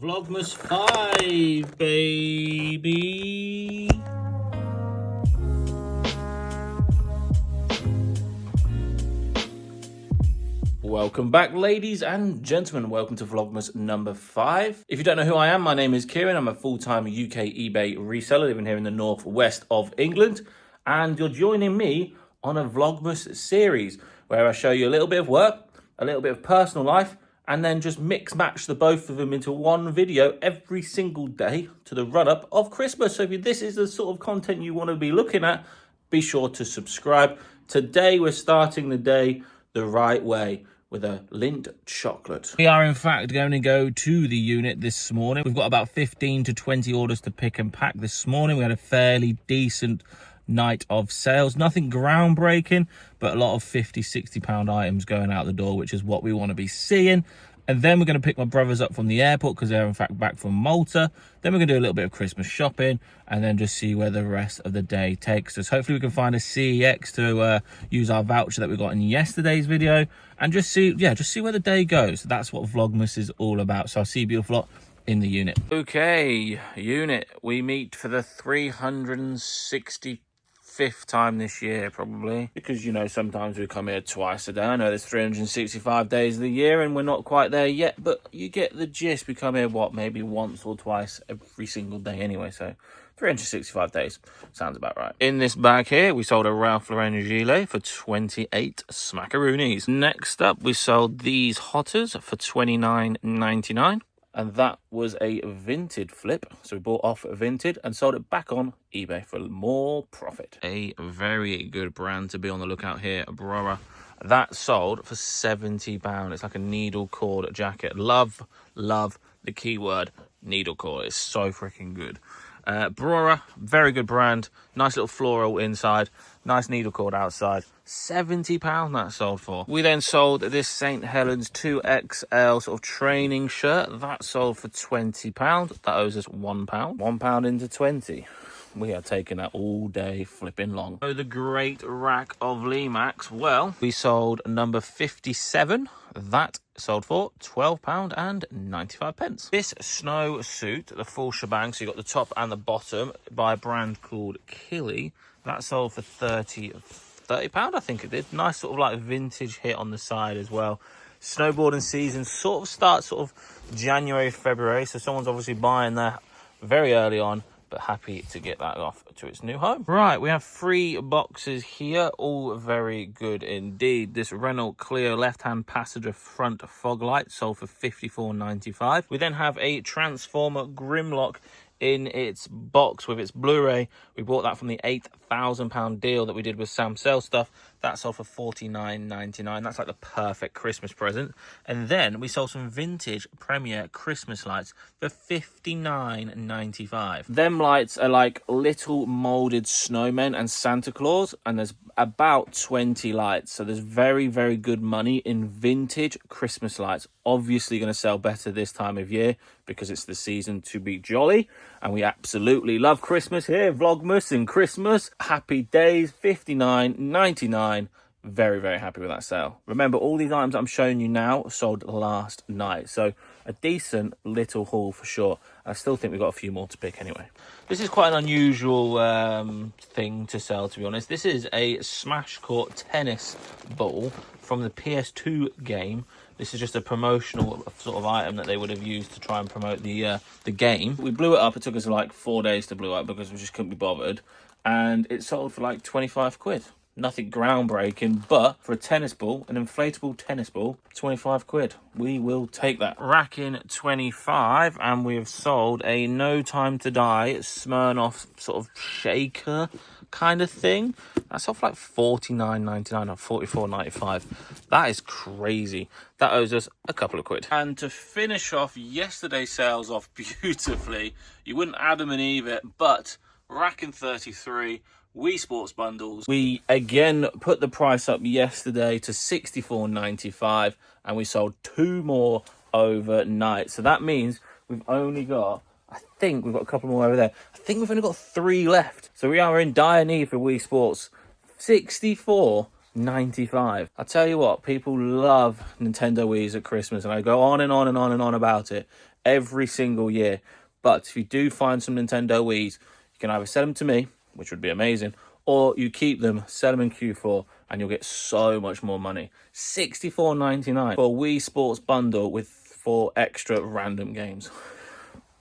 Vlogmas 5, baby. Welcome back, ladies and gentlemen. Welcome to Vlogmas number 5. If you don't know who I am, my name is Kieran. I'm a full-time UK eBay reseller living here in the northwest of England. And you're joining me on a Vlogmas series where I show you a little bit of work, a little bit of personal life, and then just mix match the both of them into one video every single day to the run-up of Christmas. So if this is the sort of content you want to be looking at, be sure to subscribe. Today we're starting the day the right way with a Lindt chocolate. We are in fact going to go to the unit this morning. We've got about 15 to 20 orders to pick and pack this morning. We had a fairly decent night of sales, nothing groundbreaking, but a lot of 50-60 pound items going out the door, which is what we want to be seeing. And then we're going to pick my brothers up from the airport because they're in fact back from Malta. Then we're going to do a little bit of Christmas shopping and then just see where the rest of the day takes us. Hopefully we can find a CEX to use our voucher that we got in yesterday's video and just see where the day goes. That's what Vlogmas is all about. So I'll see you beautiful lot in the unit. Okay, unit, we meet for the 365th time this year, probably, because you know sometimes we come here twice a day. I know there's 365 days of the year and we're not quite there yet, but you get the gist. We come here maybe once or twice every single day anyway, so 365 days sounds about right. In this bag here we sold a Ralph Lauren gilet for 28 smackaroonies. Next up we sold these hotters for 29.99. And that was a Vinted flip. So we bought off Vinted and sold it back on eBay for more profit. A very good brand to be on the lookout here, Brora. That sold for £70. It's like a needle cord jacket. Love the keyword needle cord. It's so freaking good. Brora, very good brand. Nice little floral inside. Nice needle cord outside. £70 that sold for. We then sold this St. Helens 2XL sort of training shirt. That sold for £20. That owes us £1. £1 into 20. We are taking that all day flipping long. So the great rack of Limax. Well, we sold number 57. That sold for £12.95. This snow suit, the full shebang, so you got the top and the bottom, by a brand called Killy. That sold for £30, I think it did. Nice sort of like vintage hit on the side as well. Snowboarding season sort of starts sort of January, February, so someone's obviously buying that very early on, but happy to get that off to its new home. Right, we have 3 boxes here, all very good indeed. This Renault Clio left-hand passenger front fog light sold for £54.95. We then have a Transformer Grimlock in its box with its Blu-ray. We bought that from the £8,000 deal that we did with Sam Sell Stuff. That sold for £49.99. That's like the perfect Christmas present. And then we sold some vintage Premier Christmas lights for £59.95. Them lights are like little moulded snowmen and Santa Claus, and there's about 20 lights. So there's very, very good money in vintage Christmas lights. Obviously going to sell better this time of year because it's the season to be jolly. And we absolutely love Christmas here. Vlogmas and Christmas. Happy days. £59.99. Very, very happy with that sale. Remember, all these items I'm showing you now sold last night. So a decent little haul for sure. I still think we've got a few more to pick anyway. This is quite an unusual thing to sell, to be honest. This is a Smash Court tennis ball from the PS2 game. This is just a promotional sort of item that they would have used to try and promote the game. We blew it up. It took us like 4 days to blow up because we just couldn't be bothered. And it sold for like 25 quid. Nothing groundbreaking, but for a tennis ball, an inflatable tennis ball, 25 quid. We will take that. Rack in 25, and we have sold a No Time to Die Smirnoff sort of shaker kind of thing. That's off like £49.99 or £44.95. That is crazy. That owes us a couple of quid. And to finish off yesterday's sales off beautifully, you wouldn't Adam and Eve it, but rack in 33, Wii Sports bundles. We again put the price up yesterday to £64.95, and we sold 2 more overnight. So that means we've only got, I think we've got a couple more over there. I think we've only got 3 left. So we are in dire need for Wii Sports. £64.95. I tell you what, people love Nintendo Wii's at Christmas, and I go on and on and on and on about it. every single year. But if you do find some Nintendo Wiis, you can either sell them to me, which would be amazing, or you keep them, sell them in Q4, and you'll get so much more money. $64.99 for a Wii Sports bundle with 4 extra random games.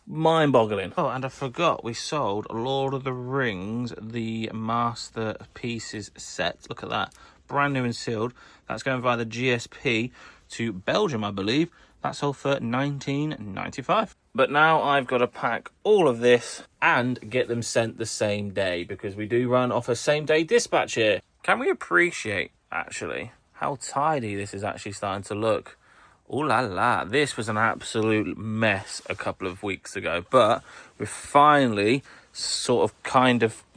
Mind-boggling. Oh, and I forgot, we sold Lord of the Rings, the Masterpieces set. Look at that. Brand new and sealed. That's going via the GSP to Belgium, I believe. That sold for $19.95. But now I've got to pack all of this and get them sent the same day, because we do run off a same-day dispatch here. Can we appreciate, actually, how tidy this is actually starting to look? Ooh la la, this was an absolute mess a couple of weeks ago, but we've finally sort of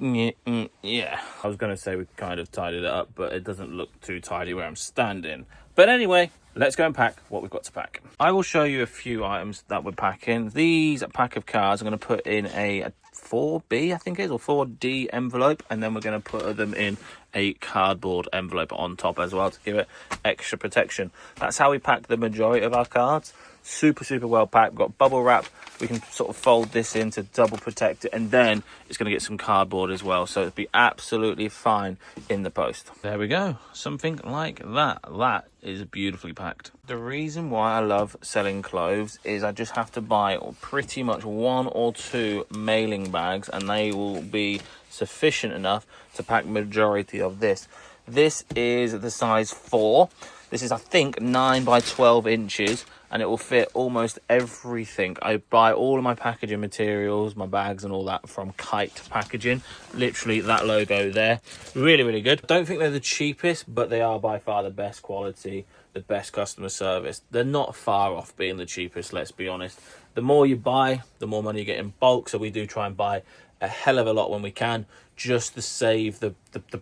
yeah. I was going to say we kind of tidied it up, but it doesn't look too tidy where I'm standing. But anyway, let's go and pack what we've got to pack. I will show you a few items that we're packing. These pack of cards I'm going to put in a 4B, I think it is, or 4D envelope, and then we're going to put them in a cardboard envelope on top as well to give it extra protection. That's how we pack the majority of our cards. Super well packed. We've got bubble wrap. We can sort of fold this in to double protect it, and then it's going to get some cardboard as well, so it'll be absolutely fine in the post. There we go, something like that. That is beautifully packed. The reason why I love selling clothes is I just have to buy pretty much 1 or 2 mailing bags, and they will be sufficient enough to pack majority of this. This is the size 4. This is, I think, 9 by 12 inches, and it will fit almost everything. I buy all of my packaging materials, my bags and all that from Kite Packaging. Literally that logo there. Really good. Don't think they're the cheapest, but they are by far the best quality, the best customer service. They're not far off being the cheapest, let's be honest. The more you buy, the more money you get in bulk, so we do try and buy a hell of a lot when we can, just to save the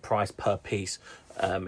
price per piece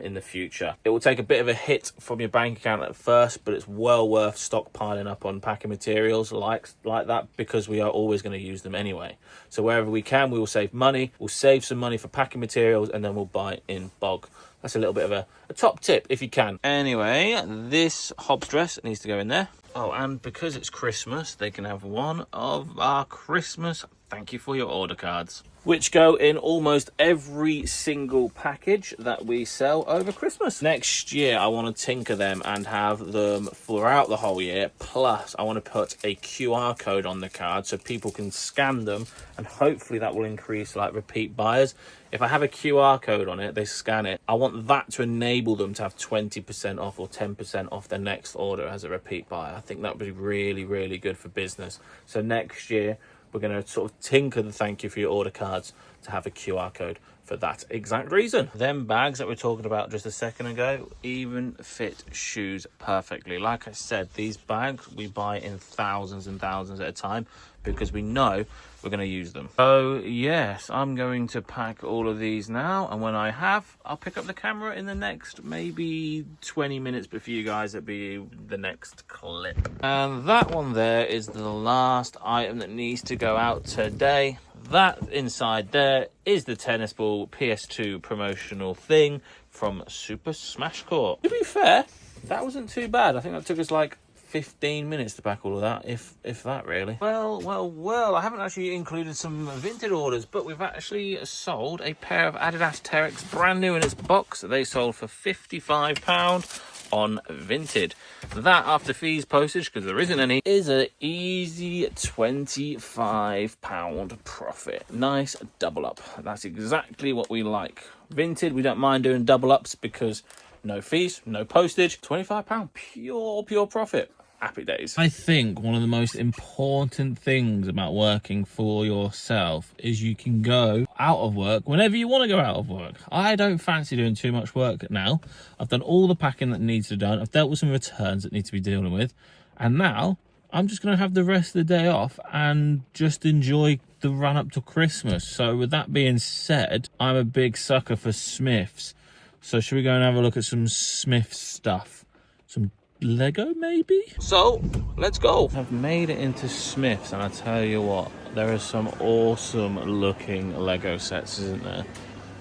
in the future. It will take a bit of a hit from your bank account at first, but it's well worth stockpiling up on packing materials like that, because we are always going to use them anyway. So wherever we can, we will save money. We'll save some money for packing materials, and then we'll buy in bulk. That's a little bit of a top tip if you can. Anyway, this Hobbs dress needs to go in there. Oh, and because it's Christmas, they can have one of our Christmas thank you for your order cards, which go in almost every single package that we sell over Christmas. Next year, I want to tinker them and have them throughout the whole year. Plus, I want to put a QR code on the card so people can scan them, and hopefully that will increase like repeat buyers. If I have a QR code on it, they scan it, I want that to enable them to have 20% off or 10% off their next order as a repeat buyer. I think that would be really good for business. So next year, we're going to sort of tinker the thank you for your order cards to have a QR code for that exact reason. Them bags that we're talking about just a second ago even fit shoes perfectly. Like I said, these bags we buy in thousands and thousands at a time because we know we're going to use them. So yes, I'm going to pack all of these now, and when I have, I'll pick up the camera in the next maybe 20 minutes, but for you guys it'll be the next clip. And that one there is the last item that needs to go out today. That inside there is the tennis ball PS2 promotional thing from Super Smash Court. To be fair, that wasn't too bad. I think that took us like 15 minutes to pack all of that, if that really. Well, I haven't actually included some Vinted orders, but we've actually sold a pair of Adidas Terex brand new in its box. They sold for £55 on Vinted. That, after fees, postage, because there isn't any, is an easy £25 profit. Nice double up. That's exactly what we like. Vinted, we don't mind doing double ups because no fees, no postage, £25, pure profit. Happy days. I think one of the most important things about working for yourself is you can go out of work whenever you want to go out of work. I don't fancy doing too much work now. I've done all the packing that needs to be done. I've dealt with some returns that need to be dealing with. And now I'm just going to have the rest of the day off and just enjoy the run up to Christmas. So with that being said, I'm a big sucker for Smiths. So should we go and have a look at some Smiths stuff? Some Lego maybe? So let's go. I've made it into Smiths, and I tell you what, there are some awesome looking Lego sets, isn't there?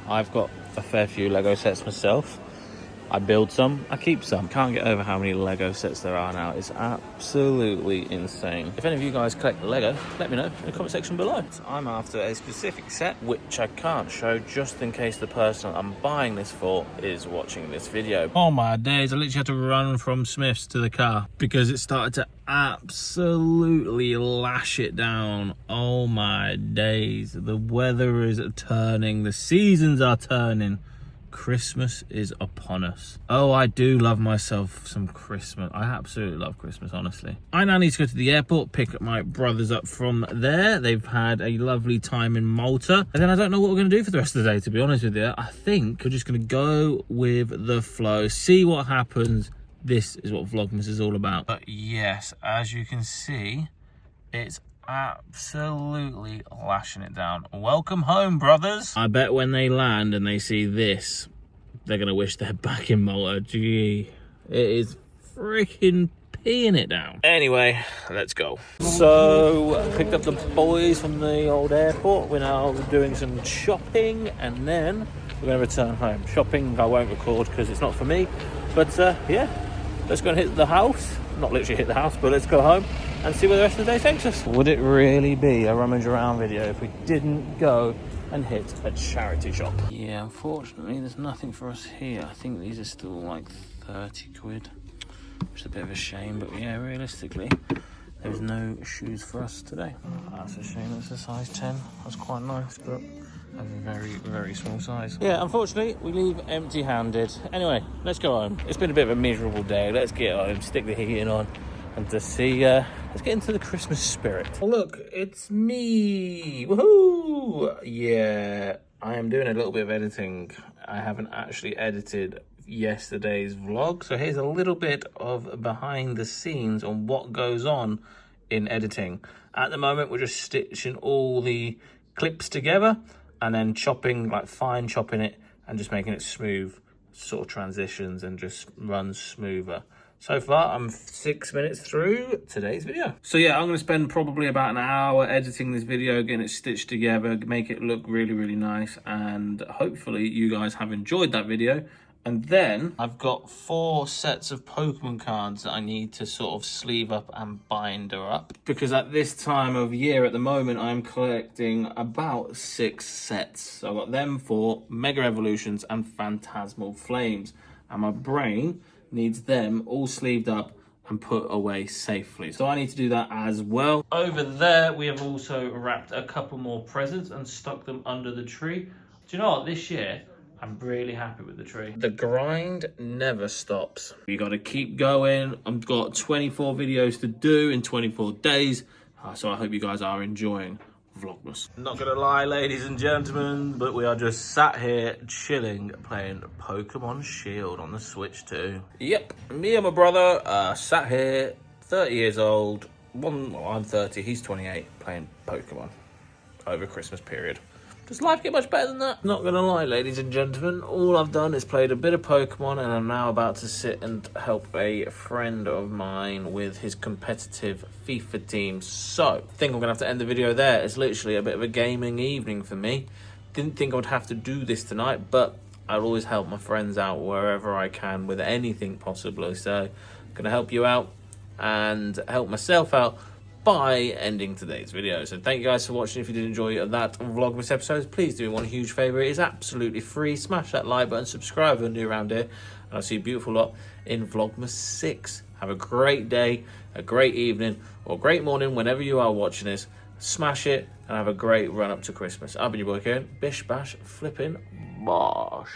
I've got a fair few Lego sets myself. I build some, I keep some. Can't get over how many Lego sets there are now. It's absolutely insane. If any of you guys collect Lego, let me know in the comment section below. So I'm after a specific set, which I can't show just in case the person I'm buying this for is watching this video. Oh my days, I literally had to run from Smith's to the car because it started to absolutely lash it down. Oh my days. The weather is turning, the seasons are turning. Christmas is upon us. Oh, I do love myself some Christmas. I absolutely love Christmas, honestly. I now need to go to the airport, pick up my brothers up from there. They've had a lovely time in Malta. And then I don't know what we're going to do for the rest of the day, to be honest with you. I think we're just going to go with the flow, see what happens. This is what Vlogmas is all about. But yes, as you can see, it's absolutely lashing it down. Welcome home, brothers. I bet when they land and they see this, they're gonna wish they're back in Malta. Gee, it is freaking peeing it down. Anyway, let's go. So picked up the boys from the old airport. We're now doing some shopping and then we're gonna return home. Shopping I won't record because it's not for me, but yeah, let's go and hit the house. Not literally hit the house, but let's go home and see where the rest of the day takes us. Would it really be a rummage around video if we didn't go and hit a charity shop? Yeah, unfortunately, there's nothing for us here. I think these are still like 30 quid, which is a bit of a shame, but yeah, realistically, there's no shoes for us today. That's a shame, it's a size 10. That's quite nice, but a very, very small size. Yeah, unfortunately, we leave empty-handed. Anyway, let's go home. It's been a bit of a miserable day. Let's get home, stick the heating on, and to see, let's get into the Christmas spirit. Oh, look, it's me. Woohoo! Yeah, I am doing a little bit of editing. I haven't actually edited yesterday's vlog, so here's a little bit of behind the scenes on what goes on in editing. At the moment, we're just stitching all the clips together and then chopping, like fine chopping it and just making it smooth, sort of transitions and just runs smoother. So far, I'm 6 minutes through today's video. So yeah, I'm gonna spend probably about an hour editing this video, getting it stitched together, make it look really, really nice. And hopefully you guys have enjoyed that video. And then I've got 4 sets of Pokemon cards that I need to sort of sleeve up and binder up. Because at this time of year, at the moment, I'm collecting about 6 sets. So I've got them for Mega Evolutions and Phantasmal Flames. And my brain needs them all sleeved up and put away safely. So I need to do that as well. Over there, we have also wrapped a couple more presents and stuck them under the tree. Do you know what? This year, I'm really happy with the tree. The grind never stops. You got to keep going. I've got 24 videos to do in 24 days. So I hope you guys are enjoying Vlogmas. Not gonna lie, ladies and gentlemen, but we are just sat here chilling, playing Pokemon Shield on the Switch too. Yep, me and my brother sat here, 30 years old. I'm 30, he's 28, playing Pokemon over Christmas period. Does life get much better than that? Not gonna lie, ladies and gentlemen, all I've done is played a bit of Pokemon and I'm now about to sit and help a friend of mine with his competitive FIFA team. So, I think I'm gonna have to end the video there. It's literally a bit of a gaming evening for me. Didn't think I would have to do this tonight, but I'll always help my friends out wherever I can with anything possible. So, I'm gonna help you out and help myself out by ending today's video. So thank you guys for watching. If you did enjoy that Vlogmas episode, please do me one huge favour. It is absolutely free. Smash that like button, subscribe if you're new around here, and I'll see you beautiful lot in Vlogmas 6. Have a great day, a great evening, or great morning whenever you are watching this. Smash it and have a great run up to Christmas. I've been your boy Kieran. Bish bash flipping bosh.